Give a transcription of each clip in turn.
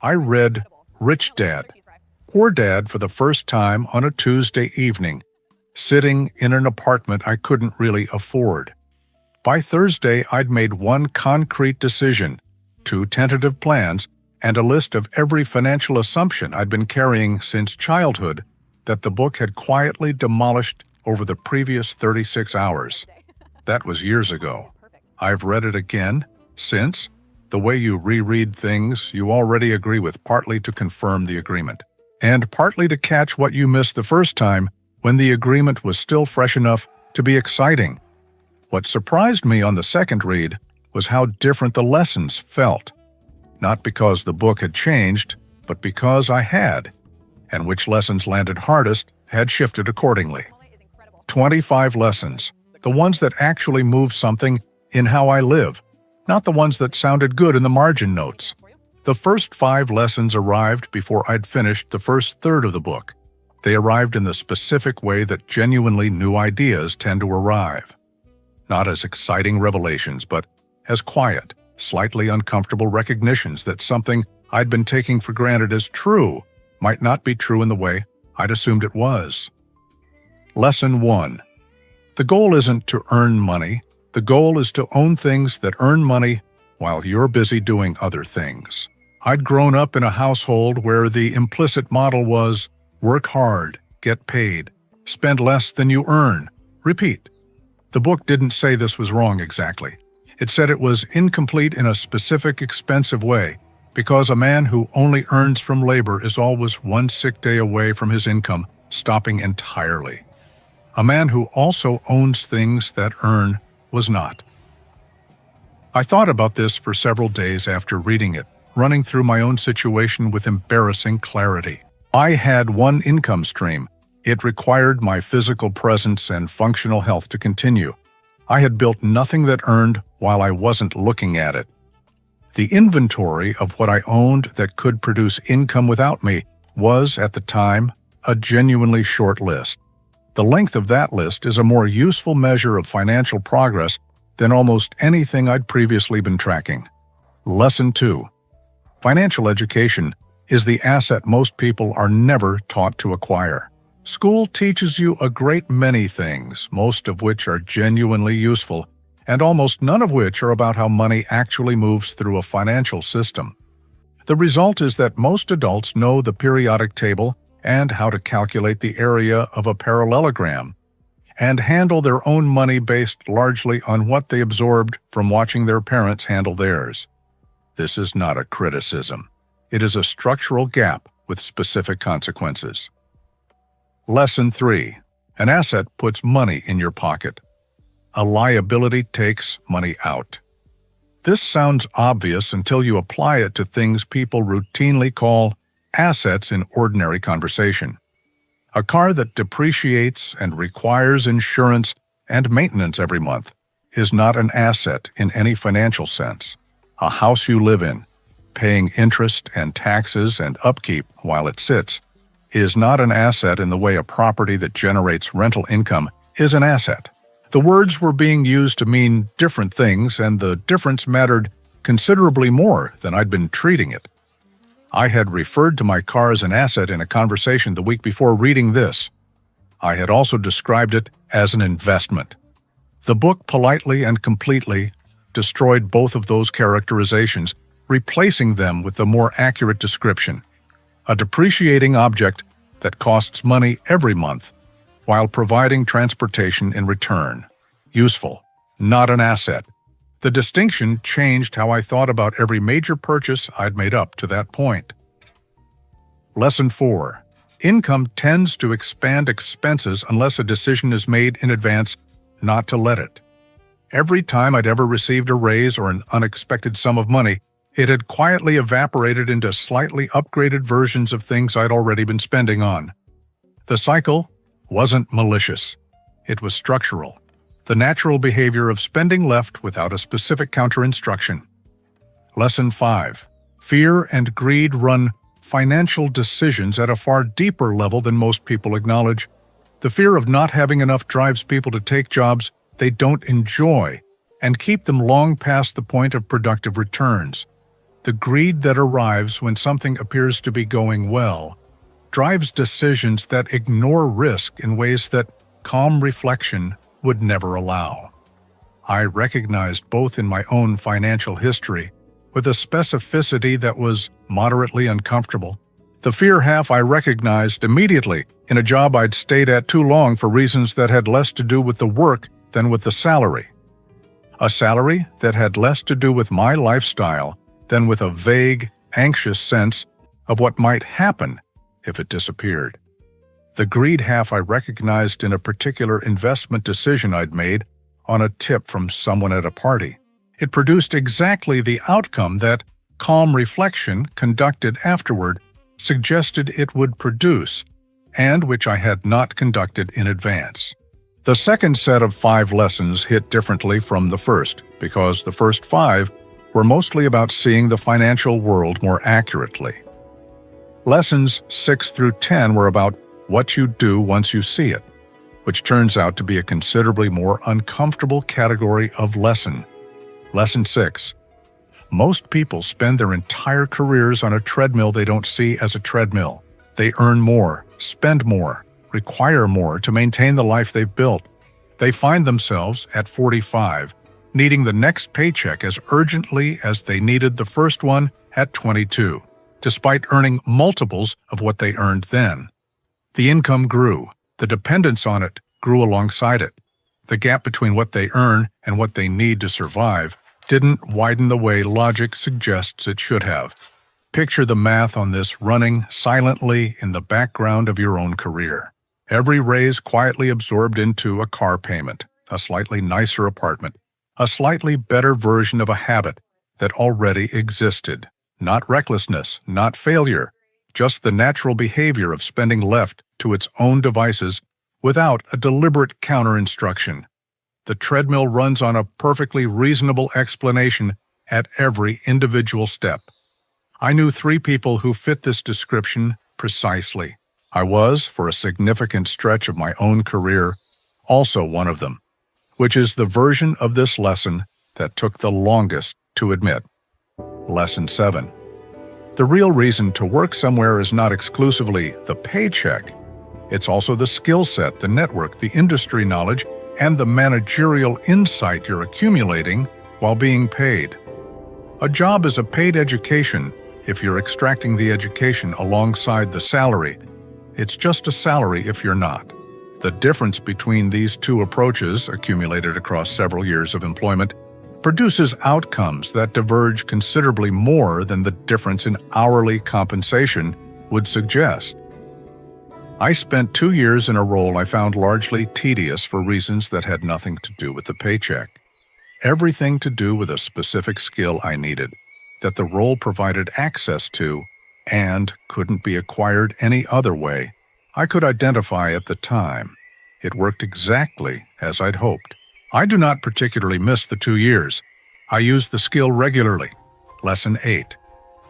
I read Rich Dad, Poor Dad for the first time on a Tuesday evening, sitting in an apartment I couldn't really afford. By Thursday, I'd made one concrete decision, two tentative plans, and a list of every financial assumption I'd been carrying since childhood that the book had quietly demolished over the previous 36 hours. That was years ago. I've read it again since. The way you reread things you already agree with, partly to confirm the agreement, and partly to catch what you missed the first time when the agreement was still fresh enough to be exciting. What surprised me on the second read was how different the lessons felt. Not because the book had changed, but because I had, and which lessons landed hardest had shifted accordingly. 25 lessons, the ones that actually moved something in how I live, not the ones that sounded good in the margin notes. The first 5 lessons arrived before I'd finished the first third of the book. They arrived in the specific way that genuinely new ideas tend to arrive. Not as exciting revelations, but as quiet, slightly uncomfortable recognitions that something I'd been taking for granted as true might not be true in the way I'd assumed it was. Lesson 1. The goal isn't to earn money. The goal is to own things that earn money while you're busy doing other things. I'd grown up in a household where the implicit model was work hard, get paid, spend less than you earn, repeat. The book didn't say this was wrong exactly. It said it was incomplete in a specific, expensive way, because a man who only earns from labor is always one sick day away from his income stopping entirely. A man who also owns things that earn was not. I thought about this for several days after reading it, running through my own situation with embarrassing clarity. I had one income stream. It required my physical presence and functional health to continue. I had built nothing that earned while I wasn't looking at it. The inventory of what I owned that could produce income without me was, at the time, a genuinely short list. The length of that list is a more useful measure of financial progress than almost anything I'd previously been tracking. Lesson 2. Financial education is the asset most people are never taught to acquire. School teaches you a great many things, most of which are genuinely useful, and almost none of which are about how money actually moves through a financial system. The result is that most adults know the periodic table and how to calculate the area of a parallelogram, and handle their own money based largely on what they absorbed from watching their parents handle theirs. This is not a criticism. It is a structural gap with specific consequences. Lesson 3. An asset puts money in your pocket. A liability takes money out. This sounds obvious until you apply it to things people routinely call assets in ordinary conversation. A car that depreciates and requires insurance and maintenance every month is not an asset in any financial sense. A house you live in, paying interest and taxes and upkeep while it sits, is not an asset in the way a property that generates rental income is an asset. The words were being used to mean different things, and the difference mattered considerably more than I'd been treating it. I had referred to my car as an asset in a conversation the week before reading this. I had also described it as an investment. The book politely and completely destroyed both of those characterizations, replacing them with the more accurate description: a depreciating object that costs money every month while providing transportation in return. Useful, not an asset. The distinction changed how I thought about every major purchase I'd made up to that point. Lesson 4. Income tends to expand expenses unless a decision is made in advance not to let it. Every time I'd ever received a raise or an unexpected sum of money, it had quietly evaporated into slightly upgraded versions of things I'd already been spending on. The cycle wasn't malicious. It was structural. The natural behavior of spending left without a specific counter-instruction. Lesson 5. Fear and greed run financial decisions at a far deeper level than most people acknowledge. The fear of not having enough drives people to take jobs they don't enjoy and keep them long past the point of productive returns. The greed that arrives when something appears to be going well drives decisions that ignore risk in ways that calm reflection would never allow. I recognized both in my own financial history, with a specificity that was moderately uncomfortable. The fear half I recognized immediately in a job I'd stayed at too long for reasons that had less to do with the work than with the salary. A salary that had less to do with my lifestyle than with a vague, anxious sense of what might happen if it disappeared. The greed half I recognized in a particular investment decision I'd made on a tip from someone at a party. It produced exactly the outcome that calm reflection conducted afterward suggested it would produce, and which I had not conducted in advance. The second set of 5 lessons hit differently from the first, because the first 5 were mostly about seeing the financial world more accurately. Lessons 6 through 10 were about what you do once you see it, which turns out to be a considerably more uncomfortable category of lesson. Lesson 6. Most people spend their entire careers on a treadmill they don't see as a treadmill. They earn more, spend more, require more to maintain the life they've built. They find themselves, at 45, needing the next paycheck as urgently as they needed the first one at 22, despite earning multiples of what they earned then. The income grew. The dependence on it grew alongside it. The gap between what they earn and what they need to survive didn't widen the way logic suggests it should have. Picture the math on this running silently in the background of your own career. Every raise quietly absorbed into a car payment, a slightly nicer apartment, a slightly better version of a habit that already existed. Not recklessness, not failure, just the natural behavior of spending left to its own devices without a deliberate counter-instruction. The treadmill runs on a perfectly reasonable explanation at every individual step. I knew 3 people who fit this description precisely. I was, for a significant stretch of my own career, also one of them, which is the version of this lesson that took the longest to admit. Lesson 7. The real reason to work somewhere is not exclusively the paycheck. It's also the skill set, the network, the industry knowledge, and the managerial insight you're accumulating while being paid. A job is a paid education if you're extracting the education alongside the salary. It's just a salary if you're not. The difference between these two approaches, accumulated across several years of employment, produces outcomes that diverge considerably more than the difference in hourly compensation would suggest. I spent 2 years in a role I found largely tedious for reasons that had nothing to do with the paycheck. Everything to do with a specific skill I needed, that the role provided access to, and couldn't be acquired any other way, I could identify at the time. It worked exactly as I'd hoped. I do not particularly miss the 2 years. I use the skill regularly. Lesson 8.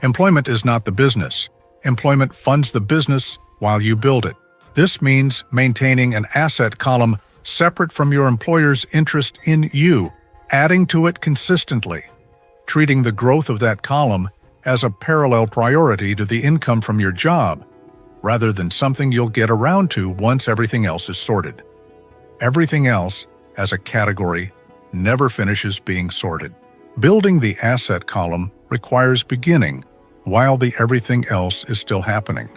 Employment is not the business. Employment funds the business while you build it. This means maintaining an asset column separate from your employer's interest in you, adding to it consistently, treating the growth of that column as a parallel priority to the income from your job, rather than something you'll get around to once everything else is sorted. Everything else, as a category, never finishes being sorted. Building the asset column requires beginning, while the everything else is still happening.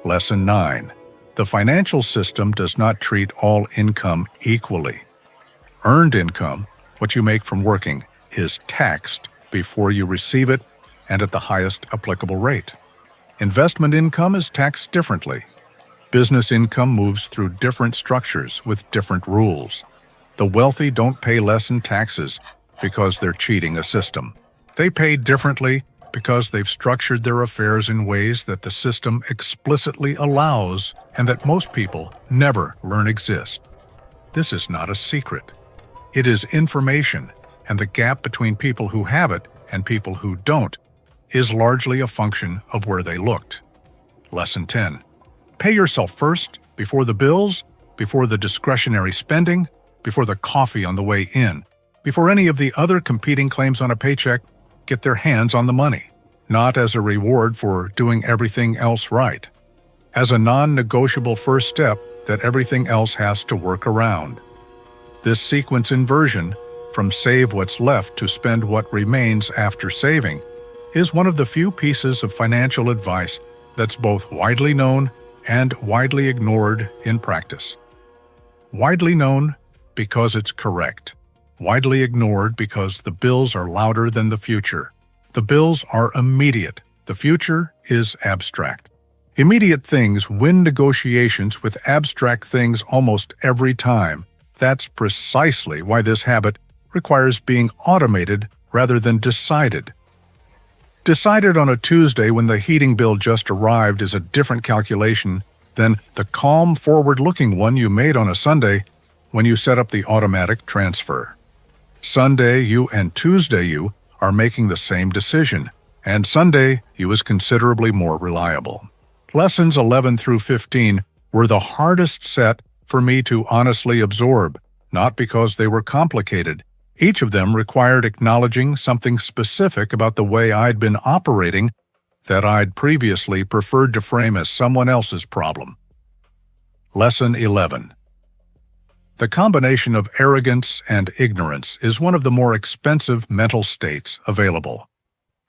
Lesson 9. The financial system does not treat all income equally. Earned income, what you make from working, is taxed before you receive it and at the highest applicable rate. Investment income is taxed differently. Business income moves through different structures with different rules. The wealthy don't pay less in taxes because they're cheating a system. They pay differently because they've structured their affairs in ways that the system explicitly allows and that most people never learn exist. This is not a secret. It is information, and the gap between people who have it and people who don't is largely a function of where they looked. Lesson 10. Pay yourself first, before the bills, before the discretionary spending, before the coffee on the way in, before any of the other competing claims on a paycheck get their hands on the money. not as a reward for doing everything else right, as a non-negotiable first step that everything else has to work around. This sequence inversion, from save what's left to spend what remains after saving, is one of the few pieces of financial advice that's both widely known and widely ignored in practice. Widely known because it's correct. Widely ignored because the bills are louder than the future. The bills are immediate. The future is abstract. Immediate things win negotiations with abstract things almost every time. That's precisely why this habit requires being automated rather than decided. Decided on a Tuesday when the heating bill just arrived is a different calculation than the calm, forward-looking one you made on a Sunday when you set up the automatic transfer. Sunday you and Tuesday you are making the same decision, and Sunday you is considerably more reliable. Lessons 11 through 15 were the hardest set for me to honestly absorb, not because they were complicated. Each of them required acknowledging something specific about the way I'd been operating that I'd previously preferred to frame as someone else's problem. Lesson 11. The combination of arrogance and ignorance is one of the more expensive mental states available.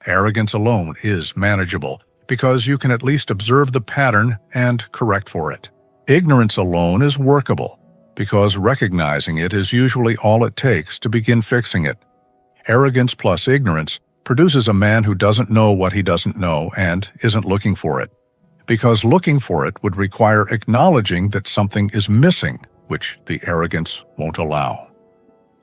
Arrogance alone is manageable because you can at least observe the pattern and correct for it. Ignorance alone is workable because recognizing it is usually all it takes to begin fixing it. Arrogance plus ignorance produces a man who doesn't know what he doesn't know and isn't looking for it, because looking for it would require acknowledging that something is missing, which the arrogance won't allow.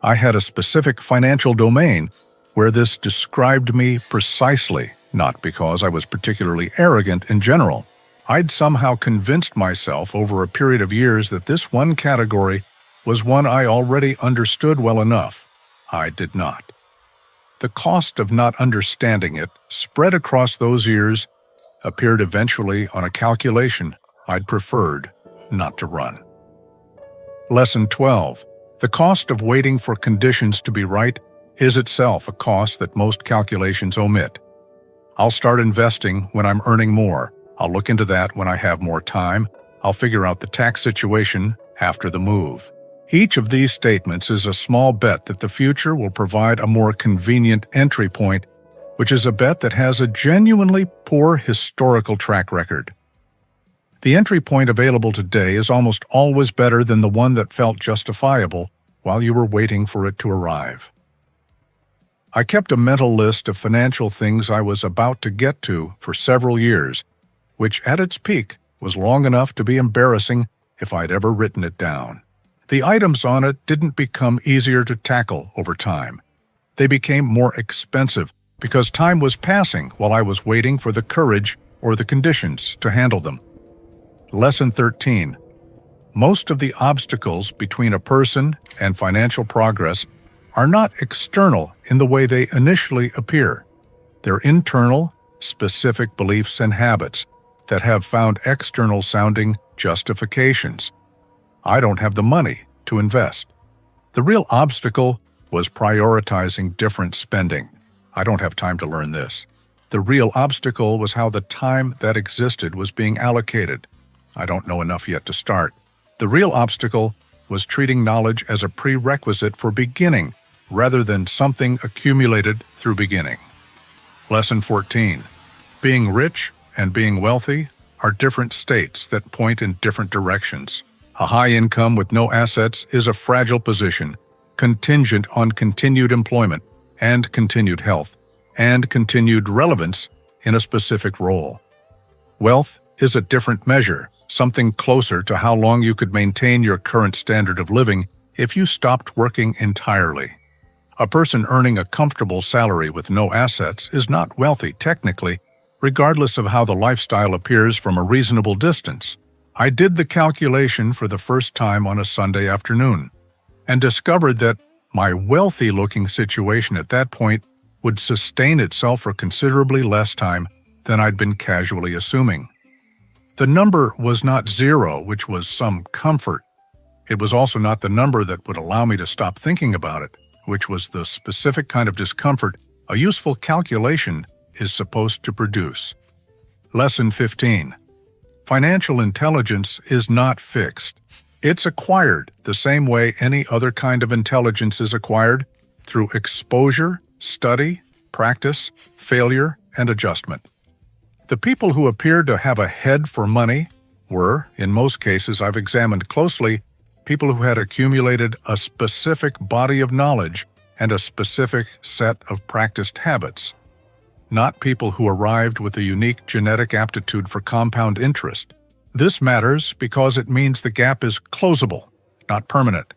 I had a specific financial domain where this described me precisely, not because I was particularly arrogant in general. I'd somehow convinced myself over a period of years that this one category was one I already understood well enough. I did not. The cost of not understanding it, spread across those years, appeared eventually on a calculation I'd preferred not to run. Lesson 12. The cost of waiting for conditions to be right is itself a cost that most calculations omit. I'll start investing when I'm earning more. I'll look into that when I have more time. I'll figure out the tax situation after the move. Each of these statements is a small bet that the future will provide a more convenient entry point, which is a bet that has a genuinely poor historical track record. The entry point available today is almost always better than the one that felt justifiable while you were waiting for it to arrive. I kept a mental list of financial things I was about to get to for several years, which at its peak was long enough to be embarrassing if I'd ever written it down. The items on it didn't become easier to tackle over time. They became more expensive because time was passing while I was waiting for the courage or the conditions to handle them. Lesson 13. Most of the obstacles between a person and financial progress are not external in the way they initially appear. They're internal, specific beliefs and habits that have found external-sounding justifications. I don't have the money to invest. The real obstacle was prioritizing different spending. I don't have time to learn this. The real obstacle was how the time that existed was being allocated. I don't know enough yet to start. The real obstacle was treating knowledge as a prerequisite for beginning rather than something accumulated through beginning. Lesson 14. Being rich and being wealthy are different states that point in different directions. A high income with no assets is a fragile position, contingent on continued employment and continued health, and continued relevance in a specific role. Wealth is a different measure, something closer to how long you could maintain your current standard of living if you stopped working entirely. A person earning a comfortable salary with no assets is not wealthy technically, regardless of how the lifestyle appears from a reasonable distance. I did the calculation for the first time on a Sunday afternoon and discovered that my wealthy-looking situation at that point would sustain itself for considerably less time than I'd been casually assuming. The number was not zero, which was some comfort. It was also not the number that would allow me to stop thinking about it, which was the specific kind of discomfort a useful calculation is supposed to produce. Lesson 15. Financial intelligence is not fixed. It's acquired the same way any other kind of intelligence is acquired, through exposure, study, practice, failure, and adjustment. The people who appeared to have a head for money were, in most cases I've examined closely, people who had accumulated a specific body of knowledge and a specific set of practiced habits, not people who arrived with a unique genetic aptitude for compound interest. This matters because it means the gap is closable, not permanent,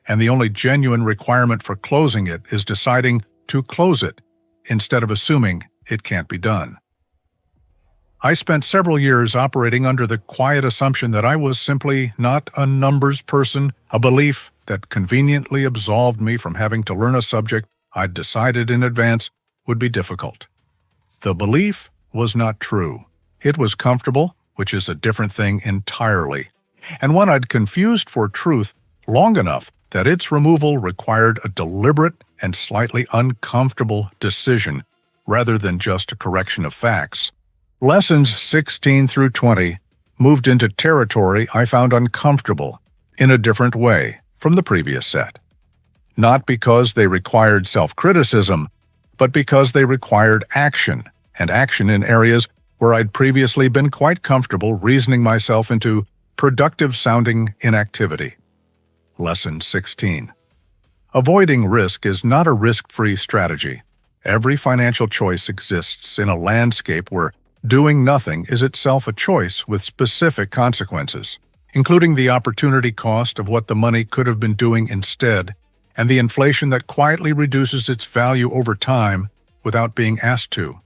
and the only genuine requirement for closing it is deciding to close it instead of assuming it can't be done. I spent several years operating under the quiet assumption that I was simply not a numbers person, a belief that conveniently absolved me from having to learn a subject I'd decided in advance would be difficult. The belief was not true. It was comfortable, which is a different thing entirely, and one I'd confused for truth long enough that its removal required a deliberate and slightly uncomfortable decision rather than just a correction of facts. Lessons 16 through 20 moved into territory I found uncomfortable in a different way from the previous set. Not because they required self-criticism, but because they required action, and action in areas where I'd previously been quite comfortable reasoning myself into productive-sounding inactivity. Lesson 16. Avoiding risk is not a risk-free strategy. Every financial choice exists in a landscape where doing nothing is itself a choice with specific consequences, including the opportunity cost of what the money could have been doing instead, and the inflation that quietly reduces its value over time without being asked to.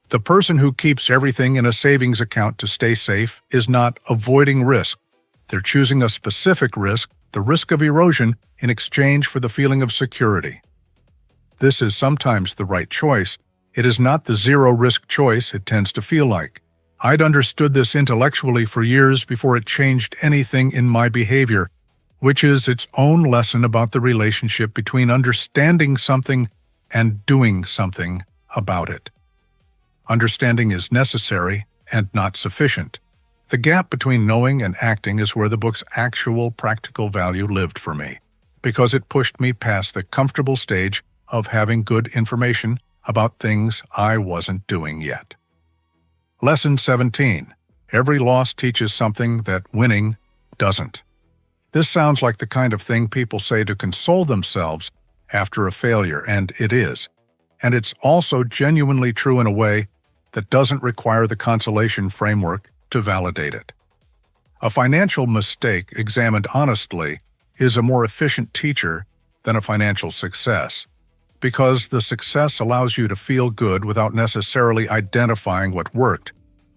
The person who keeps everything in a savings account to stay safe is not avoiding risk. They're choosing a specific risk, the risk of erosion, in exchange for the feeling of security. This is sometimes the right choice. It is not the zero-risk choice it tends to feel like. I'd understood this intellectually for years before it changed anything in my behavior, which is its own lesson about the relationship between understanding something and doing something about it. Understanding is necessary and not sufficient. The gap between knowing and acting is where the book's actual practical value lived for me, because it pushed me past the comfortable stage of having good information about things I wasn't doing yet. Lesson 17. Every loss teaches something that winning doesn't. This sounds like the kind of thing people say to console themselves after a failure, and it is. And it's also genuinely true in a way that doesn't require the consolation framework to validate it. A financial mistake examined honestly is a more efficient teacher than a financial success, because the success allows you to feel good without necessarily identifying what worked,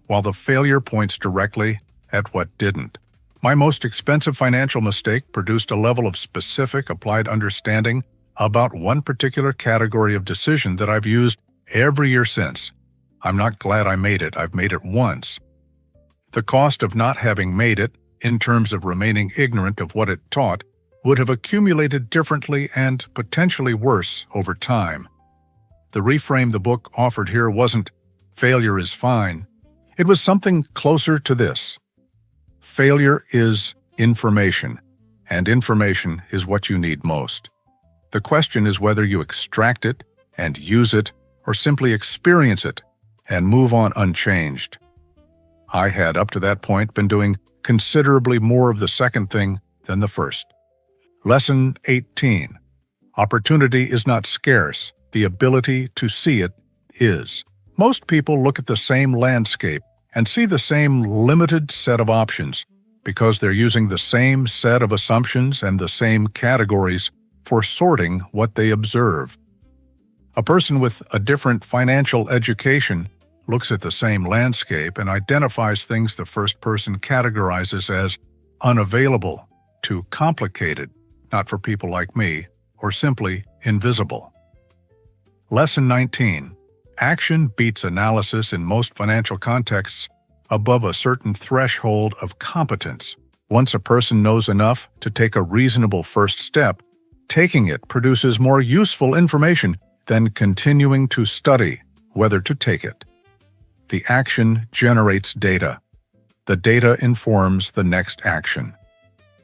while the failure points directly at what didn't. My most expensive financial mistake produced a level of specific applied understanding about one particular category of decision that I've used every year since. I'm not glad I made it. I've made it once. The cost of not having made it, in terms of remaining ignorant of what it taught, would have accumulated differently and potentially worse over time. The reframe the book offered here wasn't, "Failure is fine." It was something closer to this. Failure is information, and information is what you need most. The question is whether you extract it and use it, or simply experience it and move on unchanged. I had, up to that point, been doing considerably more of the second thing than the first. Lesson 18. Opportunity is not scarce. The ability to see it is. Most people look at the same landscape and see the same limited set of options because they're using the same set of assumptions and the same categories for sorting what they observe. A person with a different financial education looks at the same landscape and identifies things the first person categorizes as unavailable, too complicated, not for people like me, or simply invisible. Lesson 19. Action beats analysis in most financial contexts above a certain threshold of competence. Once a person knows enough to take a reasonable first step, taking it produces more useful information than continuing to study whether to take it. The action generates data. The data informs the next action.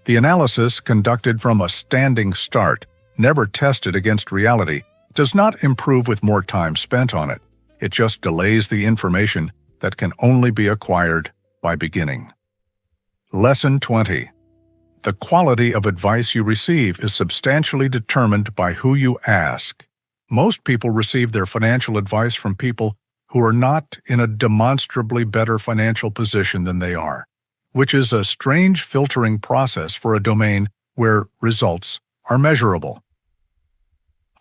The analysis, conducted from a standing start, never tested against reality, does not improve with more time spent on it. It just delays the information that can only be acquired by beginning. Lesson 20. The quality of advice you receive is substantially determined by who you ask. Most people receive their financial advice from people who are not in a demonstrably better financial position than they are, which is a strange filtering process for a domain where results are measurable.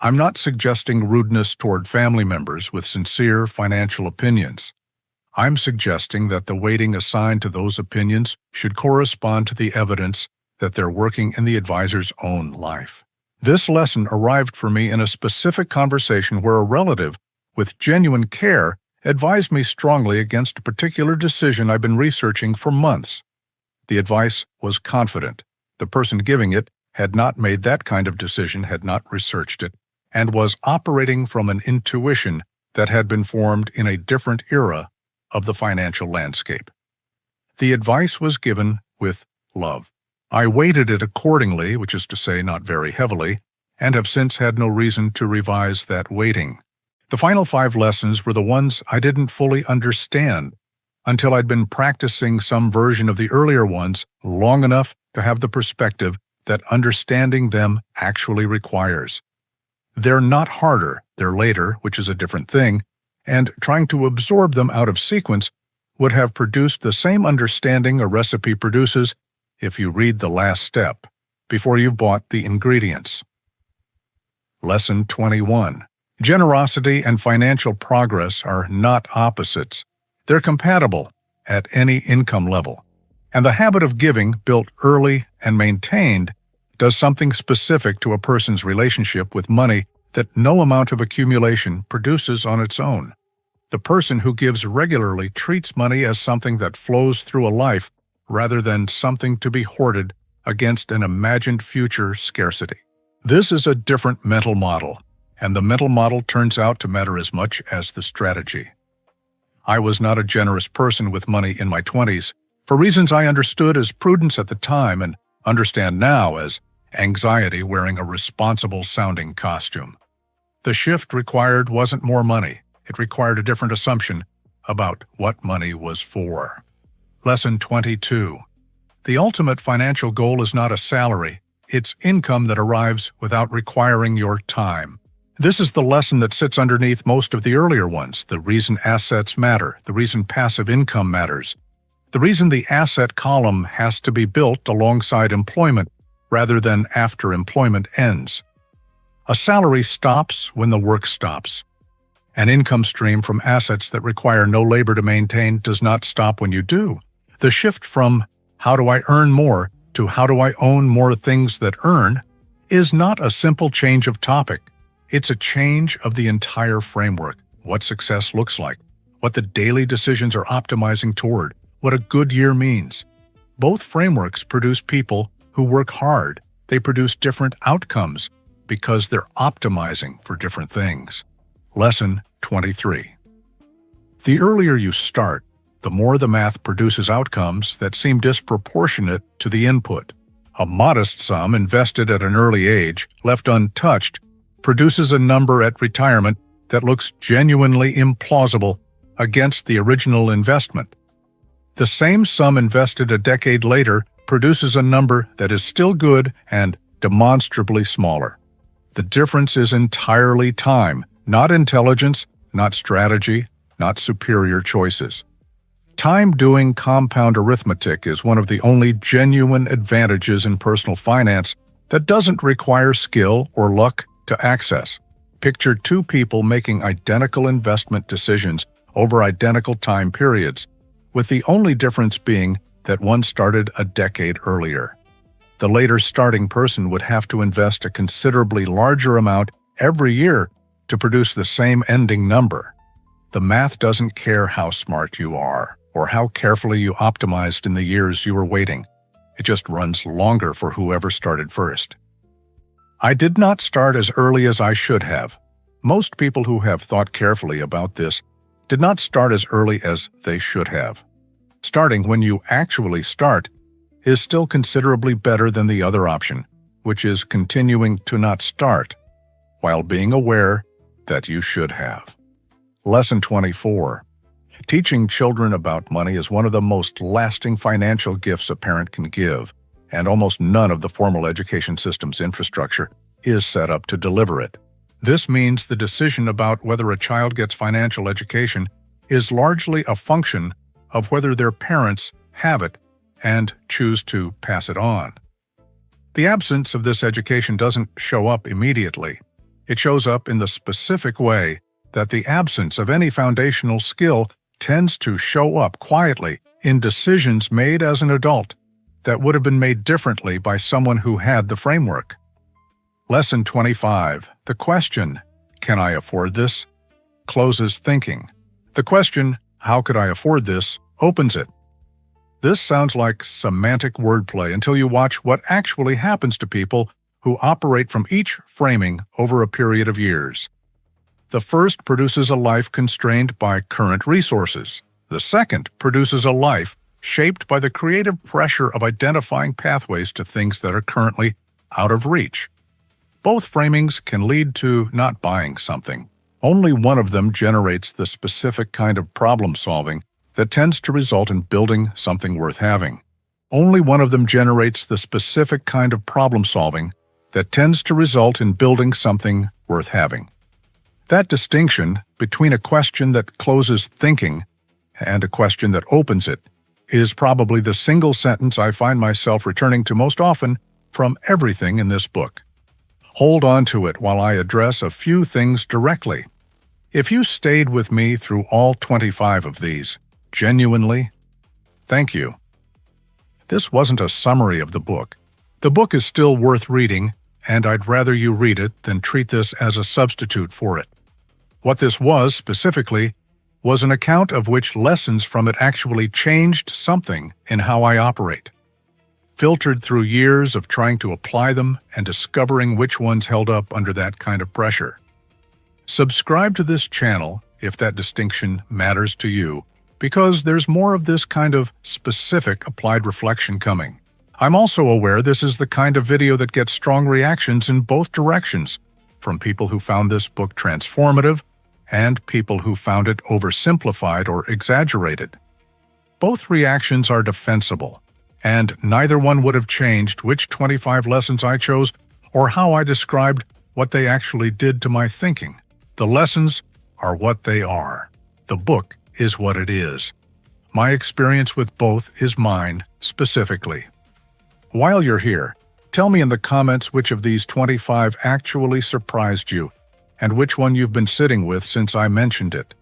I'm not suggesting rudeness toward family members with sincere financial opinions. I'm suggesting that the weighting assigned to those opinions should correspond to the evidence that they're working in the advisor's own life. This lesson arrived for me in a specific conversation where a relative, with genuine care, advised me strongly against a particular decision I've been researching for months. The advice was confident. The person giving it had not made that kind of decision, had not researched it, and was operating from an intuition that had been formed in a different era of the financial landscape. The advice was given with love. I weighted it accordingly, which is to say not very heavily, and have since had no reason to revise that weighting. The final 5 lessons were the ones I didn't fully understand until I'd been practicing some version of the earlier ones long enough to have the perspective that understanding them actually requires. They're not harder, they're later, which is a different thing, and trying to absorb them out of sequence would have produced the same understanding a recipe produces if you read the last step before you've bought the ingredients. Lesson 21. Generosity and financial progress are not opposites. They're compatible at any income level, and the habit of giving, built early and maintained, does something specific to a person's relationship with money that no amount of accumulation produces on its own. The person who gives regularly treats money as something that flows through a life rather than something to be hoarded against an imagined future scarcity. This is a different mental model, and the mental model turns out to matter as much as the strategy. I was not a generous person with money in my 20s, for reasons I understood as prudence at the time and understand now as anxiety wearing a responsible-sounding costume. The shift required wasn't more money. It required a different assumption about what money was for. Lesson 22. The ultimate financial goal is not a salary. It's income that arrives without requiring your time. This is the lesson that sits underneath most of the earlier ones, the reason assets matter, the reason passive income matters, the reason the asset column has to be built alongside employment rather than after employment ends. A salary stops when the work stops. An income stream from assets that require no labor to maintain does not stop when you do. The shift from how do I earn more to how do I own more things that earn is not a simple change of topic. It's a change of the entire framework, what success looks like, what the daily decisions are optimizing toward, what a good year means. Both frameworks produce people who work hard. They produce different outcomes because they're optimizing for different things. Lesson 23. The earlier you start, the more the math produces outcomes that seem disproportionate to the input. A modest sum invested at an early age, left untouched, produces a number at retirement that looks genuinely implausible against the original investment. The same sum invested a decade later produces a number that is still good and demonstrably smaller. The difference is entirely time, not intelligence, not strategy, not superior choices. Time doing compound arithmetic is one of the only genuine advantages in personal finance that doesn't require skill or luck to access. Picture 2 people making identical investment decisions over identical time periods, with the only difference being that one started a decade earlier. The later starting person would have to invest a considerably larger amount every year to produce the same ending number. The math doesn't care how smart you are or how carefully you optimized in the years you were waiting. It just runs longer for whoever started first. I did not start as early as I should have. Most people who have thought carefully about this did not start as early as they should have. Starting when you actually start is still considerably better than the other option, which is continuing to not start, while being aware that you should have. Lesson 24. Teaching children about money is one of the most lasting financial gifts a parent can give, and almost none of the formal education system's infrastructure is set up to deliver it. This means the decision about whether a child gets financial education is largely a function of whether their parents have it and choose to pass it on. The absence of this education doesn't show up immediately. It shows up in the specific way that the absence of any foundational skill tends to show up quietly in decisions made as an adult that would have been made differently by someone who had the framework. Lesson 25. The question, "Can I afford this?" closes thinking. The question, "How could I afford this?" opens it. This sounds like semantic wordplay until you watch what actually happens to people who operate from each framing over a period of years. The first produces a life constrained by current resources. The second produces a life shaped by the creative pressure of identifying pathways to things that are currently out of reach. Both framings can lead to not buying something. Only one of them generates the specific kind of problem-solving that tends to result in building something worth having. Only one of them generates the specific kind of problem-solving that tends to result in building something worth having. That distinction between a question that closes thinking and a question that opens it is probably the single sentence I find myself returning to most often from everything in this book. Hold on to it while I address a few things directly. If you stayed with me through all 25 of these, genuinely, thank you. This wasn't a summary of the book. The book is still worth reading, and I'd rather you read it than treat this as a substitute for it. What this was, specifically, was an account of which lessons from it actually changed something in how I operate. Filtered through years of trying to apply them and discovering which ones held up under that kind of pressure. Subscribe to this channel if that distinction matters to you, because there's more of this kind of specific applied reflection coming. I'm also aware this is the kind of video that gets strong reactions in both directions, from people who found this book transformative and people who found it oversimplified or exaggerated. Both reactions are defensible, and neither one would have changed which 25 lessons I chose or how I described what they actually did to my thinking. The lessons are what they are. The book is what it is. My experience with both is mine, specifically. While you're here, tell me in the comments which of these 25 actually surprised you, and which one you've been sitting with since I mentioned it.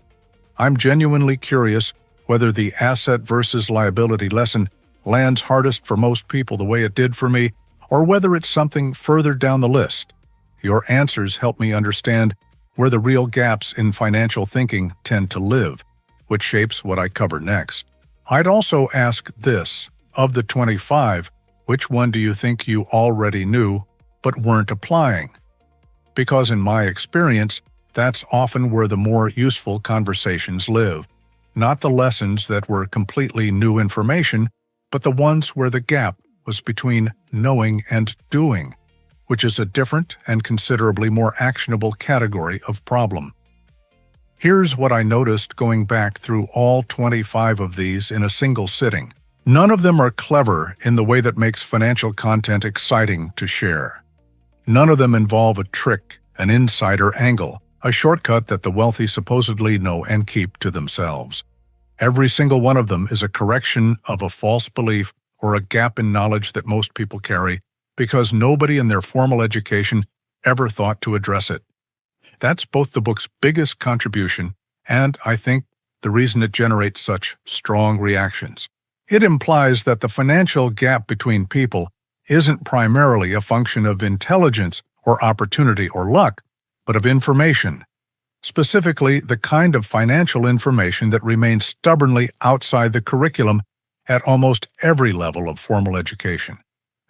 I'm genuinely curious whether the asset versus liability lesson lands hardest for most people the way it did for me, or whether it's something further down the list. Your answers help me understand where the real gaps in financial thinking tend to live, which shapes what I cover next. I'd also ask this: of the 25, which one do you think you already knew but weren't applying? Because in my experience, that's often where the more useful conversations live. Not the lessons that were completely new information, but the ones where the gap was between knowing and doing, which is a different and considerably more actionable category of problem. Here's what I noticed going back through all 25 of these in a single sitting. None of them are clever in the way that makes financial content exciting to share. None of them involve a trick, an insider angle, a shortcut that the wealthy supposedly know and keep to themselves. Every single one of them is a correction of a false belief or a gap in knowledge that most people carry because nobody in their formal education ever thought to address it. That's both the book's biggest contribution and, I think, the reason it generates such strong reactions. It implies that the financial gap between people isn't primarily a function of intelligence or opportunity or luck, but of information, specifically the kind of financial information that remains stubbornly outside the curriculum at almost every level of formal education.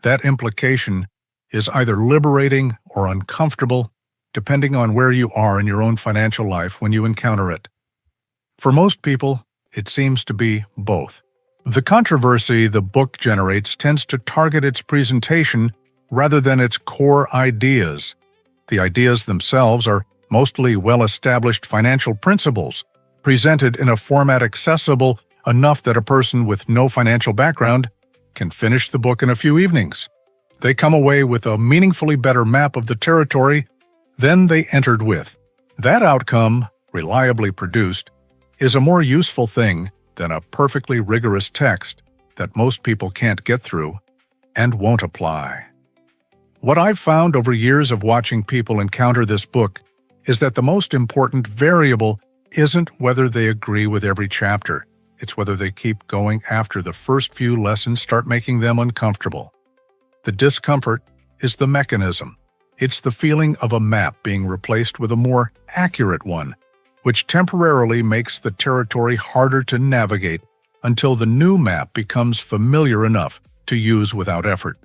That implication is either liberating or uncomfortable, depending on where you are in your own financial life when you encounter it. For most people, it seems to be both. The controversy the book generates tends to target its presentation rather than its core ideas. The ideas themselves are mostly well-established financial principles, presented in a format accessible enough that a person with no financial background can finish the book in a few evenings. They come away with a meaningfully better map of the territory than they entered with. That outcome, reliably produced, is a more useful thing than a perfectly rigorous text that most people can't get through and won't apply. What I've found over years of watching people encounter this book is that the most important variable isn't whether they agree with every chapter. It's whether they keep going after the first few lessons start making them uncomfortable. The discomfort is the mechanism. It's the feeling of a map being replaced with a more accurate one, which temporarily makes the territory harder to navigate until the new map becomes familiar enough to use without effort.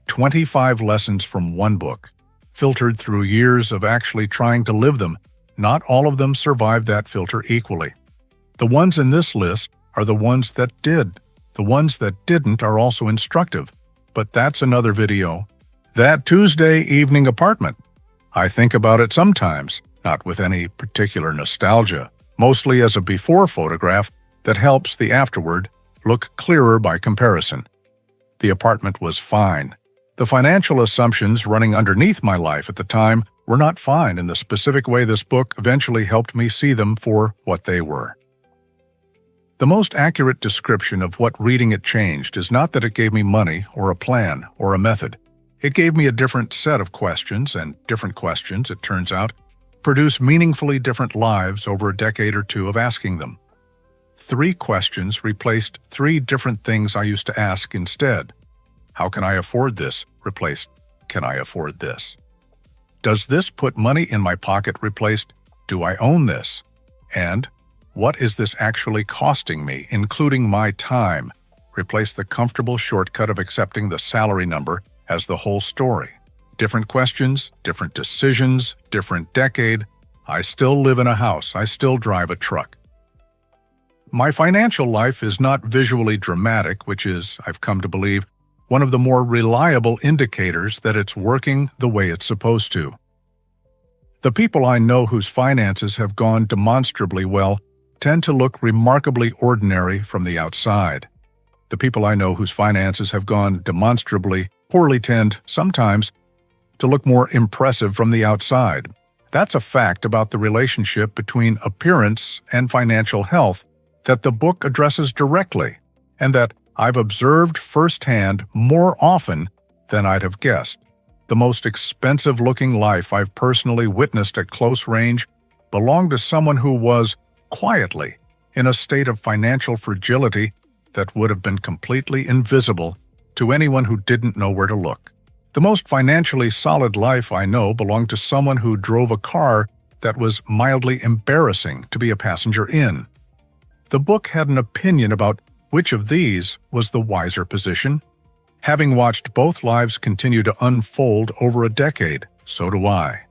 25 lessons from one book, filtered through years of actually trying to live them. Not all of them survive that filter equally. The ones in this list are the ones that did. The ones that didn't are also instructive, but that's another video. That Tuesday evening apartment. I think about it sometimes, not with any particular nostalgia, mostly as a before photograph that helps the afterward look clearer by comparison. The apartment was fine. The financial assumptions running underneath my life at the time were not fine in the specific way this book eventually helped me see them for what they were. The most accurate description of what reading it changed is not that it gave me money or a plan or a method. It gave me a different set of questions, and different questions, it turns out, produce meaningfully different lives over a decade or two of asking them. 3 questions replaced 3 different things I used to ask instead. How can I afford this? Replaced, can I afford this? Does this put money in my pocket? Replaced, do I own this? And what is this actually costing me, including my time? Replace the comfortable shortcut of accepting the salary number as the whole story. Different questions, different decisions, different decade. I still live in a house. I still drive a truck. My financial life is not visually dramatic, which is, I've come to believe, one of the more reliable indicators that it's working the way it's supposed to. The people I know whose finances have gone demonstrably well tend to look remarkably ordinary from the outside. The people I know whose finances have gone demonstrably poorly tend, sometimes, to look more impressive from the outside. That's a fact about the relationship between appearance and financial health that the book addresses directly, and that I've observed firsthand more often than I'd have guessed. The most expensive-looking life I've personally witnessed at close range belonged to someone who was, quietly, in a state of financial fragility that would have been completely invisible to anyone who didn't know where to look. The most financially solid life I know belonged to someone who drove a car that was mildly embarrassing to be a passenger in. The book had an opinion about which of these was the wiser position. Having watched both lives continue to unfold over a decade, so do I.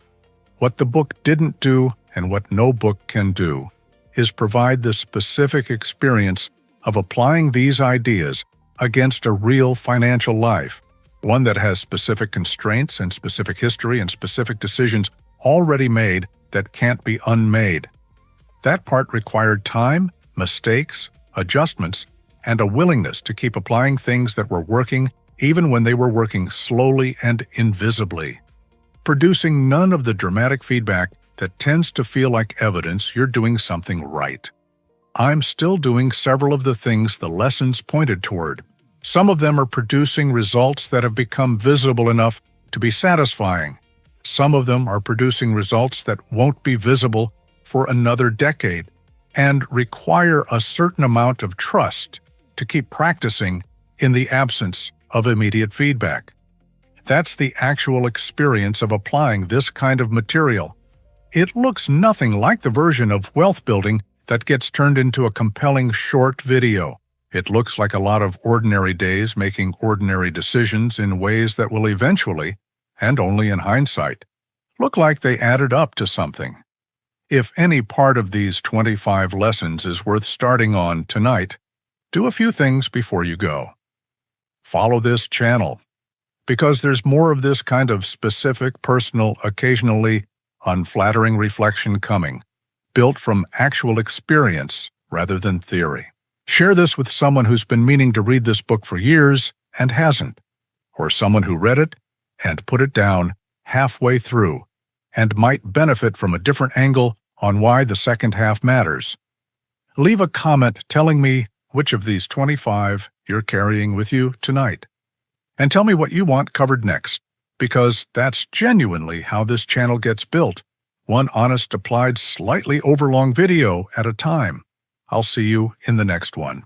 What the book didn't do, and what no book can do, is provide the specific experience of applying these ideas against a real financial life, one that has specific constraints and specific history and specific decisions already made that can't be unmade. That part required time, mistakes, adjustments, and a willingness to keep applying things that were working even when they were working slowly and invisibly, producing none of the dramatic feedback that tends to feel like evidence you're doing something right. I'm still doing several of the things the lessons pointed toward. Some of them are producing results that have become visible enough to be satisfying. Some of them are producing results that won't be visible for another decade and require a certain amount of trust to keep practicing in the absence of immediate feedback. That's the actual experience of applying this kind of material. It looks nothing like the version of wealth building that gets turned into a compelling short video. It looks like a lot of ordinary days making ordinary decisions in ways that will eventually, and only in hindsight, look like they added up to something. If any part of these 25 lessons is worth starting on tonight, do a few things before you go. Follow this channel, because there's more of this kind of specific, personal, occasionally unflattering reflection coming, built from actual experience rather than theory. Share this with someone who's been meaning to read this book for years and hasn't, or someone who read it and put it down halfway through and might benefit from a different angle on why the second half matters. Leave a comment telling me which of these 25 you're carrying with you tonight. And tell me what you want covered next, because that's genuinely how this channel gets built, one honest, applied, slightly overlong video at a time. I'll see you in the next one.